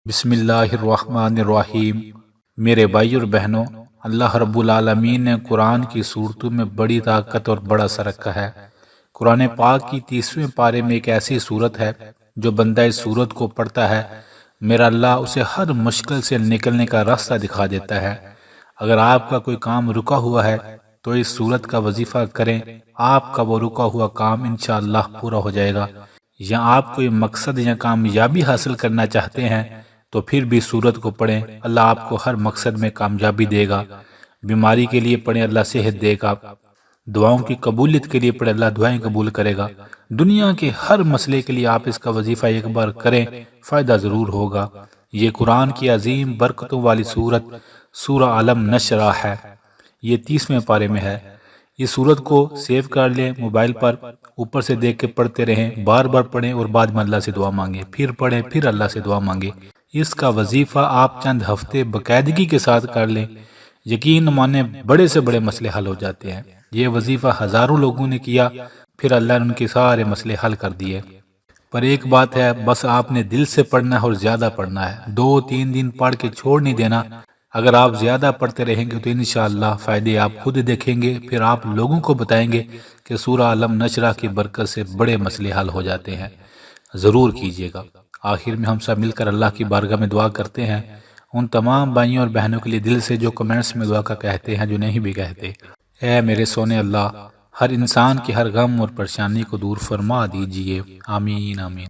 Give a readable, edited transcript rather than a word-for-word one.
بسم اللہ الرحمن الرحیم۔ میرے بھائی اور بہنوں، اللہ رب العالمین نے قرآن کی صورتوں میں بڑی طاقت اور بڑا اثر رکھا ہے۔ قرآن پاک کی 30ویں پارے میں ایک ایسی صورت ہے جو بندہ اس صورت کو پڑھتا ہے، میرا اللہ اسے ہر مشکل سے نکلنے کا راستہ دکھا دیتا ہے۔ اگر آپ کا کوئی کام رکا ہوا ہے تو اس صورت کا وظیفہ کریں، آپ کا وہ رکا ہوا کام انشاءاللہ پورا ہو جائے گا۔ یا آپ کوئی مقصد یا کامیابی حاصل کرنا چاہتے ہیں تو پھر بھی صورت کو پڑھیں، اللہ آپ کو ہر مقصد میں کامیابی دے گا۔ بیماری کے لیے پڑھیں، اللہ صحت دے گا۔ دعاؤں کی قبولیت کے لیے پڑھیں، اللہ دعائیں قبول کرے گا۔ دنیا کے ہر مسئلے کے لیے آپ اس کا وظیفہ ایک بار کریں، فائدہ ضرور ہوگا۔ یہ قرآن کی عظیم برکتوں والی صورت سورہ علم نشرہ ہے۔ یہ 30ویں پارے میں ہے۔ اس صورت کو سیو کر لیں موبائل پر، اوپر سے دیکھ کے پڑھتے رہیں، بار بار پڑھیں اور بعد میں اللہ سے دعا مانگیں، پھر پڑھیں، پھر اللہ سے دعا مانگیں۔ اس کا وظیفہ آپ چند ہفتے باقاعدگی کے ساتھ کر لیں، یقین مانیں بڑے سے بڑے مسئلے حل ہو جاتے ہیں۔ یہ وظیفہ ہزاروں لوگوں نے کیا، پھر اللہ نے ان کے سارے مسئلے حل کر دیے۔ پر ایک بات ہے، بس آپ نے دل سے پڑھنا ہے اور زیادہ پڑھنا ہے۔ 2-3 دن پڑھ کے چھوڑ نہیں دینا۔ اگر آپ زیادہ پڑھتے رہیں گے تو انشاءاللہ فائدے آپ خود دیکھیں گے، پھر آپ لوگوں کو بتائیں گے کہ سورہ علم نشرہ کی برکت سے بڑے مسئلے حل ہو جاتے ہیں۔ ضرور کیجیے گا۔ آخر میں ہم سب مل کر اللہ کی بارگاہ میں دعا کرتے ہیں۔ ان تمام بھائیوں اور بہنوں کے لیے دل سے جو کمنٹس میں دعا کا کہتے ہیں، جو نہیں بھی کہتے، اے میرے سونے اللہ، ہر انسان کی ہر غم اور پریشانی کو دور فرما دیجئے، آمین آمین۔